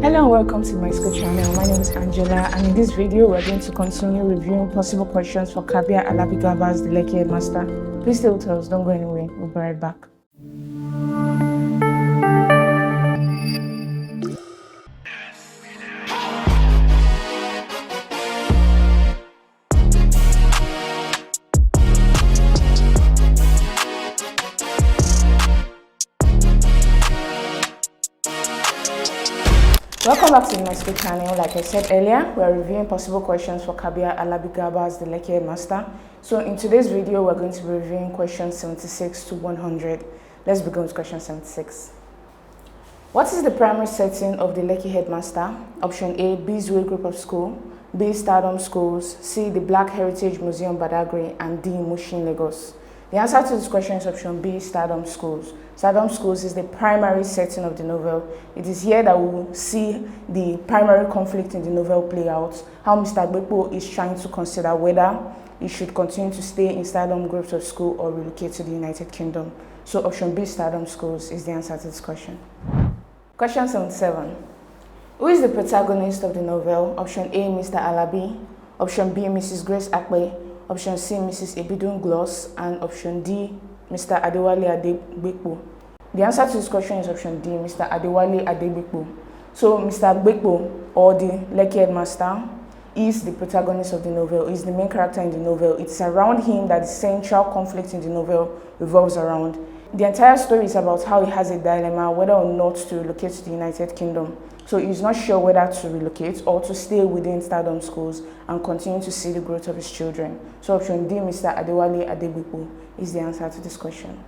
Hello and welcome to my school channel. My name is Angela, and in this video we're going to continue reviewing possible questions for Kabir Alabi-Garba's The Lekki Headmaster. Please stay with us, don't go anywhere, we'll be right back. Welcome back to the Myschool channel. Like I said earlier, we are reviewing possible questions for Kabir Alabi-Garba's The Lekki Headmaster. So in today's video, we're going to be reviewing questions 76 to 100. Let's begin with question 76. What is the primary setting of The Lekki Headmaster? Option A, Beesway Group of School, B, Stardom Schools, C, the Black Heritage Museum Badagry, and D, Mushin, Lagos. The answer to this question is option B, Stardom Schools. Stardom Schools is the primary setting of the novel. It is here that we will see the primary conflict in the novel play out, how Mr. Agbepo is trying to consider whether he should continue to stay in Stardom Groups of School or relocate to the United Kingdom. So option B, Stardom Schools, is the answer to this question. Question 77. Who is the protagonist of the novel? Option A, Mr. Alabi. Option B, Mrs. Grace Akpe. Option C, Mrs. Ebidun Gloss, and option D, Mr. Adewale Adebekpo. The answer to this question is option D, Mr. Adewale Adebekpo. So Mr. Adebekpo, or the Lekki Headmaster, is the protagonist of the novel, is the main character in the novel. It's around him that the central conflict in the novel revolves around. The entire story is about how he has a dilemma whether or not to relocate to the United Kingdom. So he's not sure whether to relocate or to stay within Stardom Schools and continue to see the growth of his children. So option D, Mr. Adewale Adebekpo, is the answer to this question.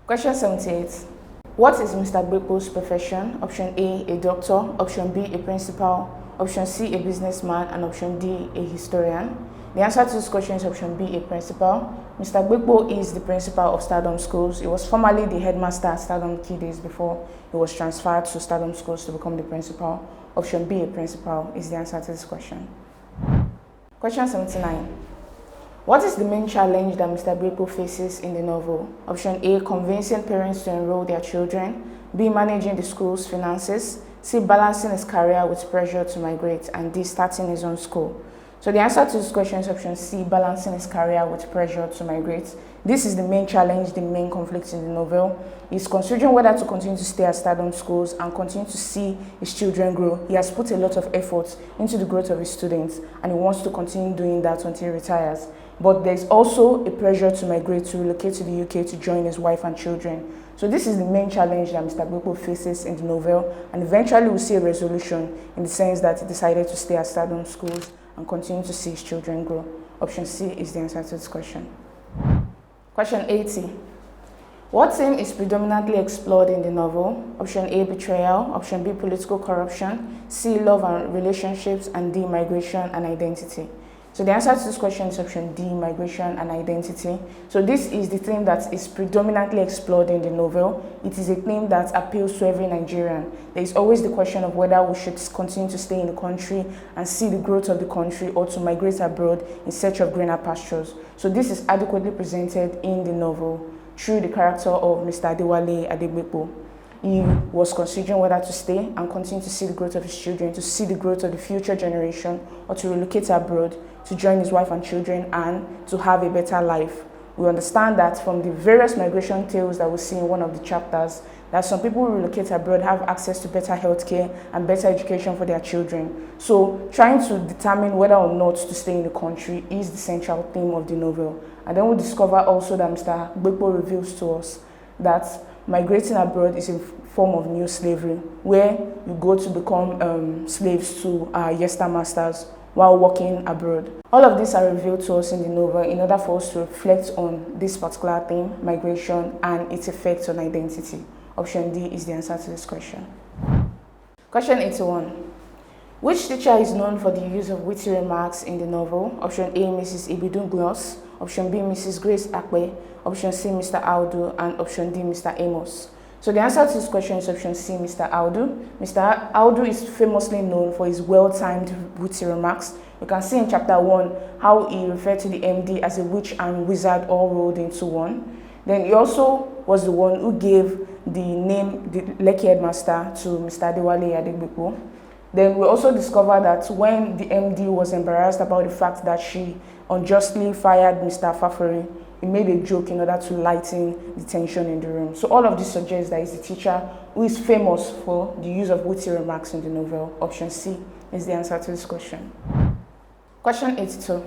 Question 78. What is Mr. Adebekpo's profession? Option A, a doctor. Option B, a principal. Option C, a businessman. And option D, a historian. The answer to this question is option B, a principal. Mr. Adebekpo is the principal of Stardom Schools. He was formerly the headmaster at Stardom Key Days before he was transferred to Stardom Schools to become the principal. Option B, a principal, is the answer to this question. Question 79. What is the main challenge that Mr. Adebekpo faces in the novel? Option A, convincing parents to enroll their children. B, managing the school's finances. C, balancing his career with pressure to migrate. And D, starting his own school. So the answer to this question is option C, balancing his career with pressure to migrate. This is the main challenge, the main conflict in the novel. He's considering whether to continue to stay at Stardom Schools and continue to see his children grow. He has put a lot of effort into the growth of his students, and he wants to continue doing that until he retires. But there's also a pressure to migrate, to relocate to the UK to join his wife and children. So this is the main challenge that Mr. Adebekpo faces in the novel, and eventually we'll see a resolution in the sense that he decided to stay at Stardom Schools and continue to see his children grow. Option C is the answer to this question. Question 80. What theme is predominantly explored in the novel? Option A, betrayal. Option B, political corruption. C, love and relationships. And D, migration and identity. So the answer to this question is option D, migration and identity. So this is the theme that is predominantly explored in the novel. It is a theme that appeals to every Nigerian. There is always the question of whether we should continue to stay in the country and see the growth of the country or to migrate abroad in search of greener pastures. So this is adequately presented in the novel through the character of Mr. Adewale Adebekpo. He was considering whether to stay and continue to see the growth of his children, to see the growth of the future generation, or to relocate abroad, to join his wife and children, and to have a better life. We understand that from the various migration tales that we see in one of the chapters, that some people who relocate abroad have access to better healthcare and better education for their children. So trying to determine whether or not to stay in the country is the central theme of the novel. And then we discover also that Mr. Adebekpo reveals to us that migrating abroad is a form of new slavery, where you go to become slaves to Yester masters while working abroad. All of these are revealed to us in the novel in order for us to reflect on this particular theme, migration, and its effects on identity. Option D is the answer to this question. Question 81. Which teacher is known for the use of witty remarks in the novel? Option A, Mrs. Ebidun Gloss. Option B, Mrs. Grace Akpe. Option C, Mr. Audu. And option D, Mr. Amos. So the answer to this question is option C, Mr. Audu. Mr. Audu is famously known for his well-timed witty remarks. You can see in chapter 1 how he referred to the MD as a witch and wizard all rolled into one. Then he also was the one who gave the name, the Lekki Headmaster, to Mr. Adewale Adegbekpo. Then we also discovered that when the MD was embarrassed about the fact that she unjustly fired Mr. Fafori, he made a joke in order to lighten the tension in the room. So all of this suggests that he's the teacher who is famous for the use of witty remarks in the novel. Option C is the answer to this question. Question 82.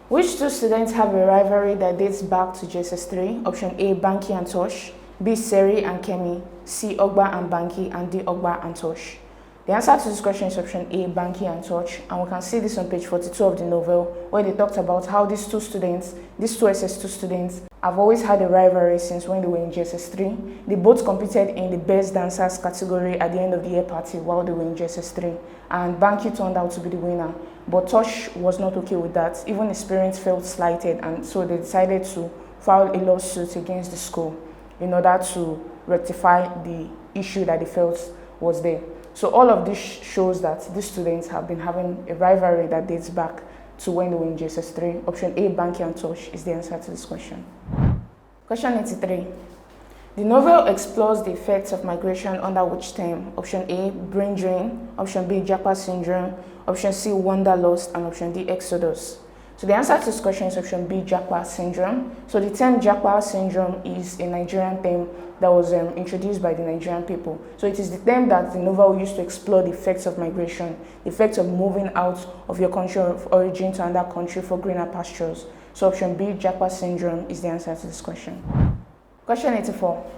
Which two students have a rivalry that dates back to JSS3? Option A, Banky and Tosh, B, Seri and Kemi, C, Ogba and Banky, and D, Ogba and Tosh. The answer to this question is option A, Banky and Tosh, and we can see this on page 42 of the novel, where they talked about how these two SS2 students, have always had a rivalry since when they were in JSS3. They both competed in the Best Dancers category at the end of the year party while they were in JSS3, and Banky turned out to be the winner. But Tosh was not okay with that. Even his parents felt slighted, and so they decided to file a lawsuit against the school in order to rectify the issue that they felt was there. So all of this shows that these students have been having a rivalry that dates back to when they were in JSS3. Option A, Banky and Tosh, is the answer to this question. Question 83. The novel explores the effects of migration under which term? Option A, brain drain, option B, Japa syndrome, option C, wanderlust, and option D, exodus. So the answer to this question is option B, Japa syndrome. So the term Japa syndrome is a Nigerian term that was introduced by the Nigerian people. So it is the term that the novel used to explore the effects of migration, the effects of moving out of your country of origin to another country for greener pastures. So option B, Japa syndrome, is the answer to this question. Question 84.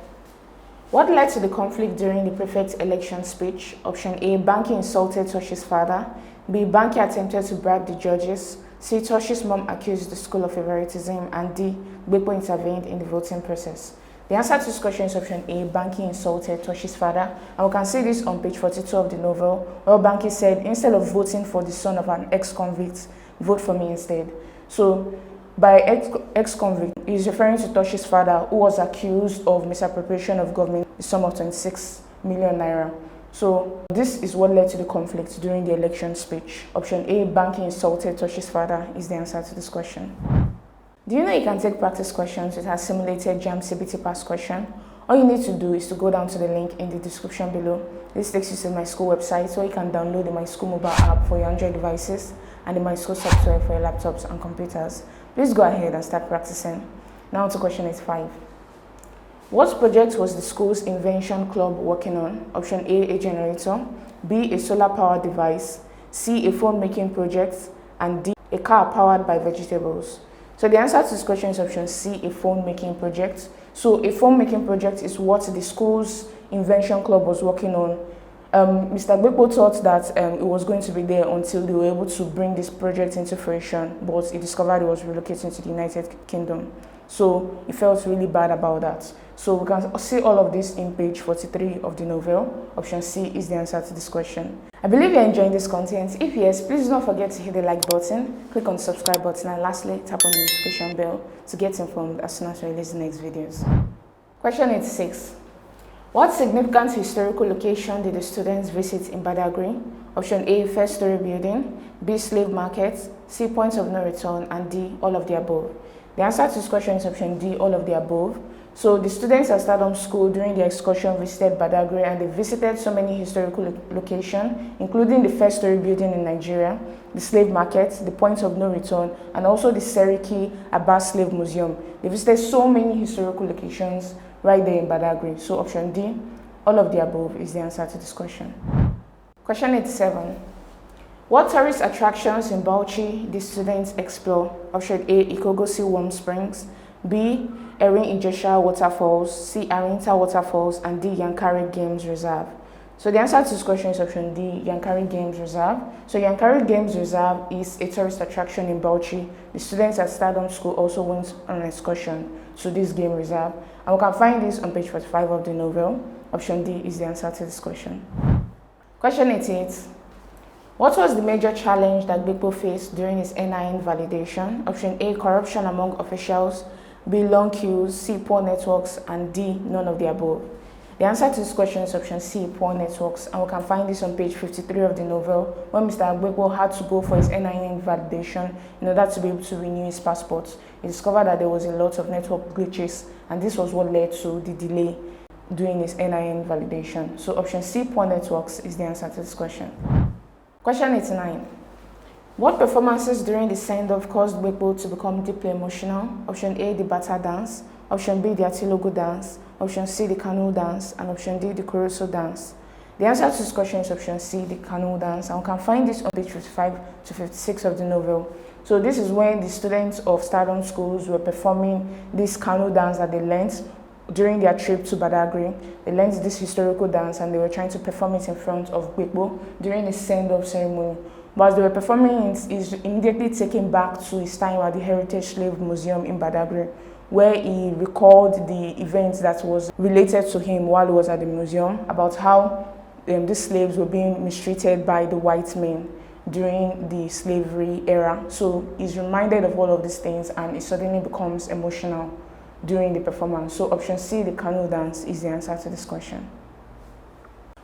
What led to the conflict during the prefect's election speech? Option A, Banky insulted Tosh's father. B, Banky attempted to bribe the judges. C, Tosh's mom accused the school of favoritism. And D, Gbekpo intervened in the voting process. The answer to this question is option A, Banky insulted Tosh's father. And we can see this on page 42 of the novel, where Banky said, instead of voting for the son of an ex-convict, vote for me instead. So by ex-convict, he is referring to Tosh's father, who was accused of misappropriation of government, the sum of 26 million naira. So this is what led to the conflict during the election speech. Option A, Banky insulted Tosh's father, is the answer to this question. Do you know you can take practice questions with our simulated JAMB CBT past question? All you need to do is to go down to the link in the description below. This takes you to my school website, so you can download the Myschool mobile app for your Android devices and the Myschool software for your laptops and computers. Please go ahead and start practicing. Now to question 85. What project was the school's invention club working on? Option A, a generator, B, a solar powered device, C, a phone making project, and D, a car powered by vegetables. So the answer to this question is option C, a phone making project. So a phone making project is what the school's invention club was working on. Mr. Gbekpo thought that it was going to be there until they were able to bring this project into fruition, but he discovered it was relocating to the United Kingdom. So he felt really bad about that. So we can see all of this in page 43 of the novel. Option C is the answer to this question. I believe you're enjoying this content. If yes, please don't forget to hit the like button, click on the subscribe button, and lastly, tap on the notification bell to get informed as soon as we release the next videos. Question 86. What significant historical location did the students visit in Badagry? Option A, first story building, B, slave market, C, points of no return, and D, all of the above. The answer to this question is option D, all of the above. So the students at Stardom School during the excursion visited Badagry, and they visited so many historical locations, including the first story building in Nigeria, the slave market, the point of no return, and also the Seriki Abbas Slave Museum. They visited so many historical locations right there in Badagry. So option D, all of the above, is the answer to this question. Question 87. What tourist attractions in Bauchi did students explore? Option A, Ikogosi Warm Springs, B, Erin Ijesha Waterfalls, C, Arinta Waterfalls, and D, Yankari Games Reserve. So the answer to this question is option D, Yankari Games Reserve. So Yankari Games Reserve is a tourist attraction in Bauchi. The students at Stardom School also went on an excursion to this game reserve. And we can find this on page 45 of the novel. Option D is the answer to this question. Question 88. What was the major challenge that Gbekpo faced during his NIN validation? Option A, corruption among officials, B, long queues, C, poor networks, and D, none of the above. The answer to this question is option C, poor networks, and we can find this on page 53 of the novel, when Mr. Gbekpo had to go for his NIN validation in order to be able to renew his passport. He discovered that there was a lot of network glitches, and this was what led to the delay doing his NIN validation. So option C, poor networks, is the answer to this question. Question 89. What performances during the send-off caused Gbekpo to become deeply emotional? Option A, the Bata dance. Option B, the Atilogo dance. Option C, the Canoe dance. And option D, the Koroso dance. The answer to this question is option C, the Canoe dance. And we can find this on page 55 to 56 of the novel. So this is when the students of Stardom schools were performing this canoe dance that they learned during their trip to Badagry. They learned this historical dance and they were trying to perform it in front of Gbekpo during the send-off ceremony. But as they were performing it, he's immediately taken back to his time at the Heritage Slave Museum in Badagry, where he recalled the events that was related to him while he was at the museum, about how these slaves were being mistreated by the white men during the slavery era. So he's reminded of all of these things and he suddenly becomes emotional during the performance. So option C, the canoe dance, is the answer to this question.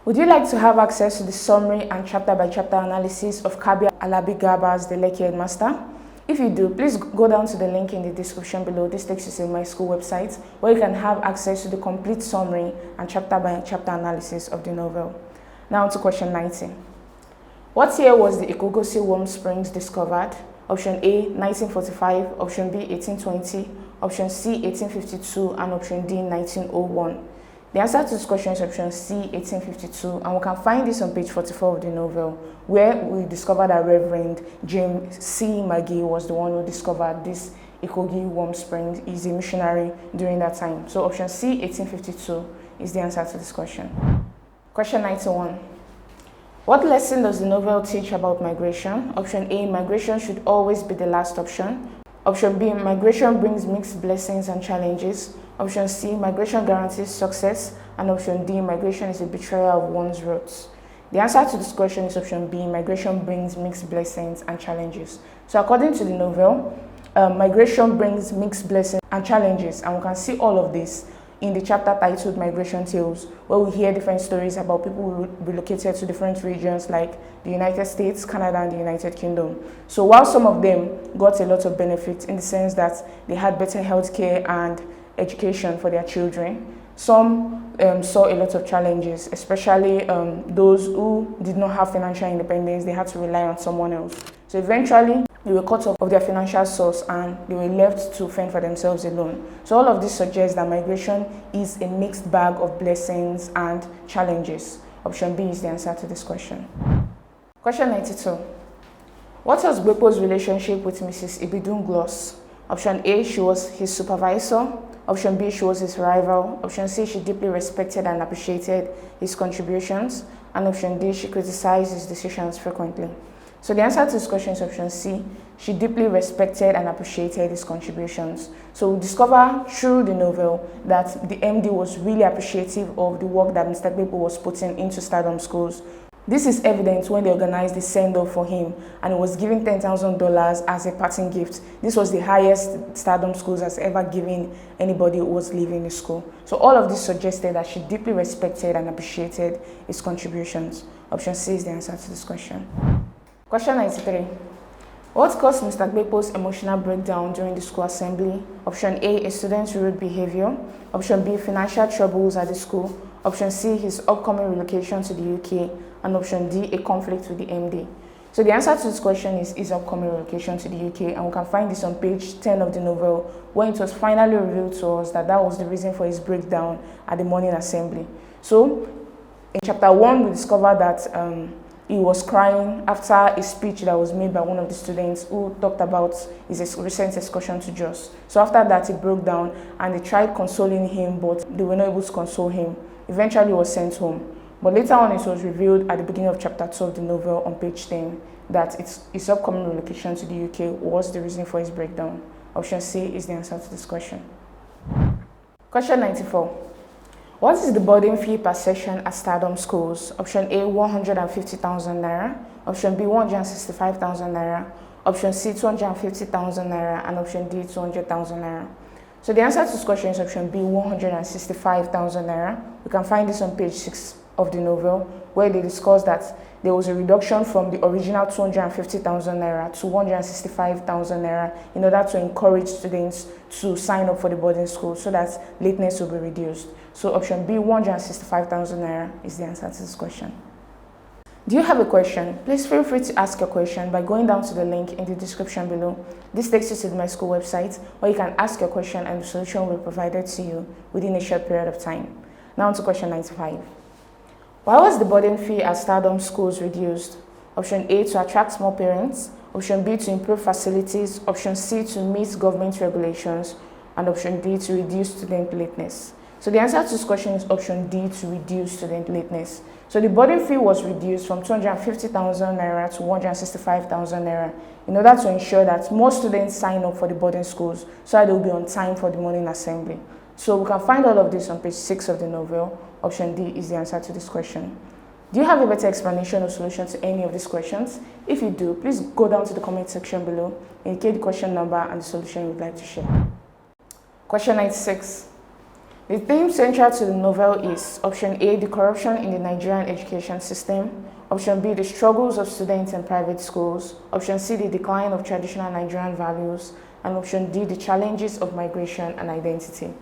Would you like to have access to the summary and chapter-by-chapter analysis of Kabir Alabi Garba's The Lekki Headmaster? If you do, please go down to the link in the description below. This takes you to my school website where you can have access to the complete summary and chapter-by-chapter analysis of the novel. Now to question 90. What year was the Ikogosi warm springs discovered? Option A, 1945, option B, 1820, option C, 1852, and option D, 1901. The answer to this question is option C, 1852, and we can find this on page 44 of the novel, where we discovered that Reverend James C. Magee was the one who discovered this Ikogi warm springs. He's a missionary during that time. So option C, 1852, is the answer to this question. Question 91. What lesson does the novel teach about migration? Option A, migration should always be the last option. Option B, migration brings mixed blessings and challenges. Option C, migration guarantees success. And option D, migration is a betrayal of one's roots. The answer to this question is option B, migration brings mixed blessings and challenges. So according to the novel, migration brings mixed blessings and challenges, and we can see all of this in the chapter titled Migration Tales, where we hear different stories about people who relocated to different regions like the United States, Canada, and the United Kingdom. So while some of them got a lot of benefits in the sense that they had better healthcare and education for their children, some saw a lot of challenges, especially those who did not have financial independence. They had to rely on someone else. So eventually, they were cut off of their financial source and they were left to fend for themselves alone. So all of this suggests that migration is a mixed bag of blessings and challenges. Option B is the answer to this question. Question 92. What was Gbekpo's relationship with Mrs. Ibidun Gloss? Option A, she was his supervisor. Option B, she was his rival. Option C, she deeply respected and appreciated his contributions. And option D, she criticized his decisions frequently. So the answer to this question is option C. She deeply respected and appreciated his contributions. So we discover through the novel that the MD was really appreciative of the work that Mr. Gbekpo was putting into Stardom schools. This is evident when they organized the send-off for him and he was given $10,000 as a parting gift. This was the highest Stardom schools has ever given anybody who was leaving the school. So all of this suggested that she deeply respected and appreciated his contributions. Option C is the answer to this question. Question 93. What caused Mr. Gbekpo's emotional breakdown during the school assembly? Option A, a student's rude behavior. Option B, financial troubles at the school. Option C, his upcoming relocation to the UK. And option D, a conflict with the MD. So the answer to this question is his upcoming relocation to the UK, and we can find this on page 10 of the novel, where it was finally revealed to us that that was the reason for his breakdown at the morning assembly. So in chapter 1, we discovered that he was crying after a speech that was made by one of the students who talked about his recent excursion to Jos. So after that, he broke down and they tried consoling him, but they were not able to console him. Eventually, he was sent home. But later on, it was revealed at the beginning of chapter 2 of the novel on page 10 that his upcoming relocation to the UK was the reason for his breakdown. Option C is the answer to this question. Question 94. What is the boarding fee per session at Stardom schools? Option A, 150,000 naira. Option B, 165,000 naira. Option C, 250,000 naira. And option D, 200,000 naira. So the answer to this question is option B, 165,000 naira. We can find this on page 6 of the novel, where they discuss that there was a reduction from the original 250,000 naira to 165,000 naira in order to encourage students to sign up for the boarding school so that lateness will be reduced. So option B, 165,000 naira is the answer to this question. Do you have a question? Please feel free to ask your question by going down to the link in the description below. This takes you to the Myschool website where you can ask your question and the solution will be provided to you within a short period of time. Now on to question 95. Why was the boarding fee at Stardom schools reduced? Option A, to attract more parents. Option B, to improve facilities. Option C, to meet government regulations. And option D, to reduce student lateness. So the answer to this question is option D, to reduce student lateness. So the boarding fee was reduced from 250,000 naira to 165,000 naira in order to ensure that more students sign up for the boarding schools so that they will be on time for the morning assembly. So we can find all of this on page 6 of the novel. Option D is the answer to this question. Do you have a better explanation or solution to any of these questions? If you do, please go down to the comment section below, indicate the question number and the solution you would like to share. Question 96. The theme central to the novel is option A, the corruption in the Nigerian education system, option B, the struggles of students in private schools, option C, the decline of traditional Nigerian values, and option D, the challenges of migration and identity.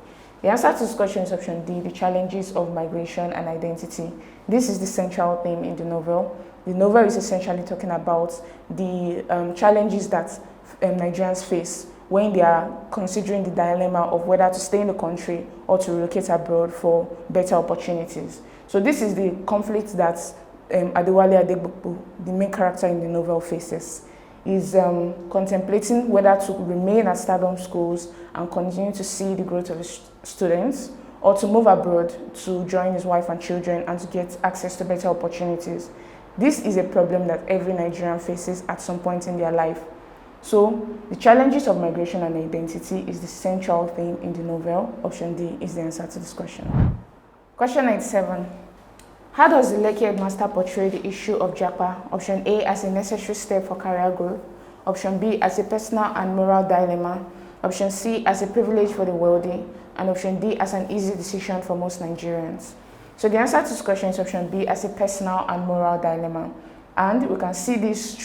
The answer to this question is option D, the challenges of migration and identity. This is the central theme in the novel. The novel is essentially talking about the challenges that Nigerians face when they are considering the dilemma of whether to stay in the country or to relocate abroad for better opportunities. So this is the conflict that Adewale Adegbokpo, the main character in the novel, faces. He's contemplating whether to remain at Stardom schools and continue to see the growth of his students, or to move abroad to join his wife and children and to get access to better opportunities. This is a problem that every Nigerian faces at some point in their life. So, the challenges of migration and identity is the central theme in the novel. Option D is the answer to this question. Question 97. How does the Lekki Headmaster portray the issue of JAMB? Option A, as a necessary step for career growth. Option B, as a personal and moral dilemma. Option C, as a privilege for the wealthy. And option D, as an easy decision for most Nigerians. So the answer to this question is option B, as a personal and moral dilemma. And we can see this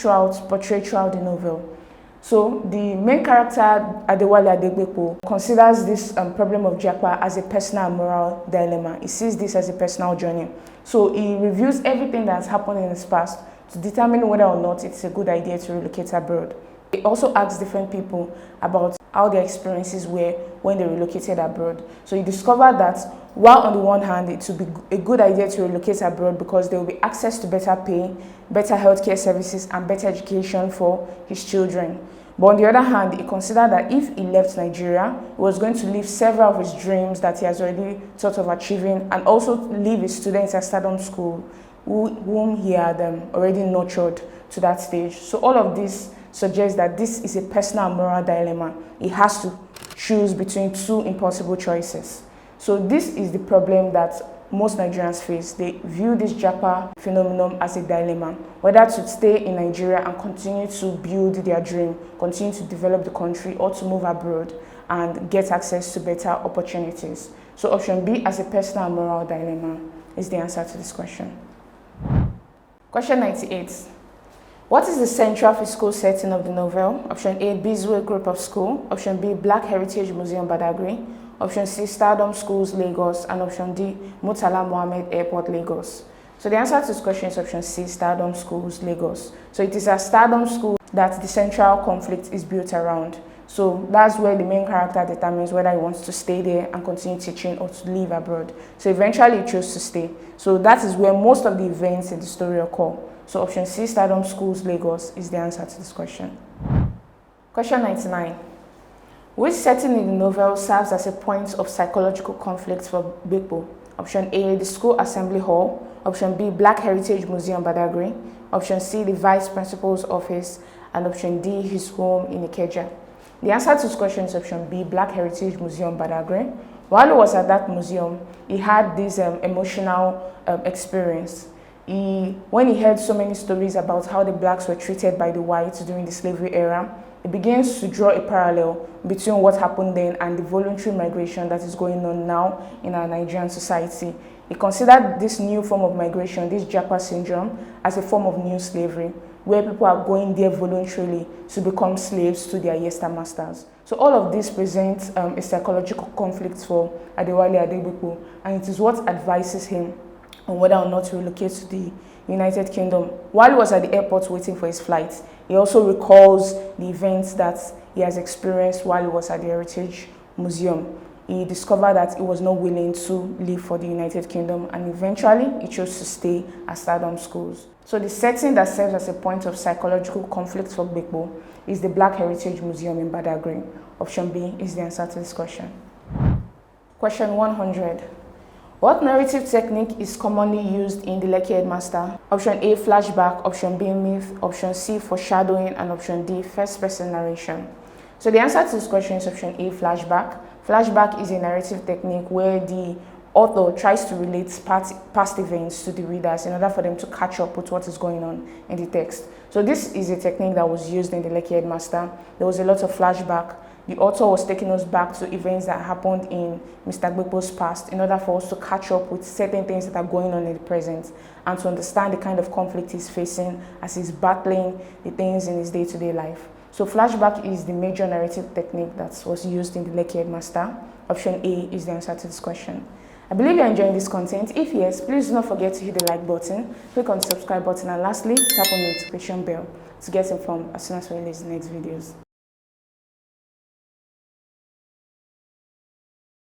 portrayed throughout the novel. So the main character, Adewale Adegbokpo, considers this problem of JAMB as a personal and moral dilemma. He sees this as a personal journey. So he reviews everything that has happened in his past to determine whether or not it's a good idea to relocate abroad. He also asks different people about how their experiences were when they relocated abroad. So he discovered that while on the one hand it would be a good idea to relocate abroad because there will be access to better pay, better healthcare services and better education for his children. But on the other hand, he considered that if he left Nigeria, he was going to leave several of his dreams that he has already thought of achieving, and also leave his students at Stardom School whom he had already nurtured to that stage. So all of this suggests that this is a personal and moral dilemma. He has to choose between two impossible choices. So this is the problem that most Nigerians face. They view this JAMB phenomenon as a dilemma, whether to stay in Nigeria and continue to build their dream, continue to develop the country, or to move abroad and get access to better opportunities. So option B, as a personal and moral dilemma, is the answer to this question. Question 98. What is the central physical setting of the novel? Option A, Bizway Group of School. Option B, Black Heritage Museum, Badagry. Option C, Stardom Schools, Lagos. And option D, Murtala Mohammed Airport, Lagos. So the answer to this question is option C, Stardom Schools, Lagos. So it is at Stardom School that the central conflict is built around. So that's where the main character determines whether he wants to stay there and continue teaching or to leave abroad. So eventually he chose to stay. So that is where most of the events in the story occur. So option C, Stardom Schools, Lagos, is the answer to this question. Question 99. Which setting in the novel serves as a point of psychological conflict for Gbekpo? Option A, the school assembly hall. Option B, Black Heritage Museum, Badagry. Option C, the vice principal's office. And option D, his home in Ikeja. The answer to this question is option B, Black Heritage Museum, Badagry. While he was at that museum, he had this emotional experience. When he heard so many stories about how the blacks were treated by the whites during the slavery era, he begins to draw a parallel between what happened then and the voluntary migration that is going on now in our Nigerian society. He considered this new form of migration, this Japa syndrome, as a form of new slavery, where people are going there voluntarily to become slaves to their masters. So all of this presents a psychological conflict for Adewale Adegbekpo, and it is what advises him on whether or not to relocate to the United Kingdom. While he was at the airport waiting for his flight, he also recalls the events that he has experienced while he was at the Heritage Museum. He discovered that he was not willing to leave for the United Kingdom, and eventually he chose to stay at Stardom schools. So the setting that serves as a point of psychological conflict for Gbekpo is the Black Heritage Museum in Badagry. Option B is the answer to this question. Question 100. What narrative technique is commonly used in the Lekki Headmaster? Option A, flashback. Option B, myth. Option C, foreshadowing. And option D, first-person narration. So the answer to this question is option A, flashback. Flashback is a narrative technique where the author tries to relate past events to the readers in order for them to catch up with what is going on in the text. So this is a technique that was used in the Lekki Headmaster. There was a lot of flashback. The author was taking us back to events that happened in Mr. Gbekpo's past in order for us to catch up with certain things that are going on in the present and to understand the kind of conflict he's facing as he's battling the things in his day-to-day life. So flashback is the major narrative technique that was used in the Lekki Headmaster. Option A is the answer to this question. I believe you're enjoying this content. If yes, please do not forget to hit the like button, click on the subscribe button, and lastly, tap on the notification bell to get informed as soon as we release the next videos.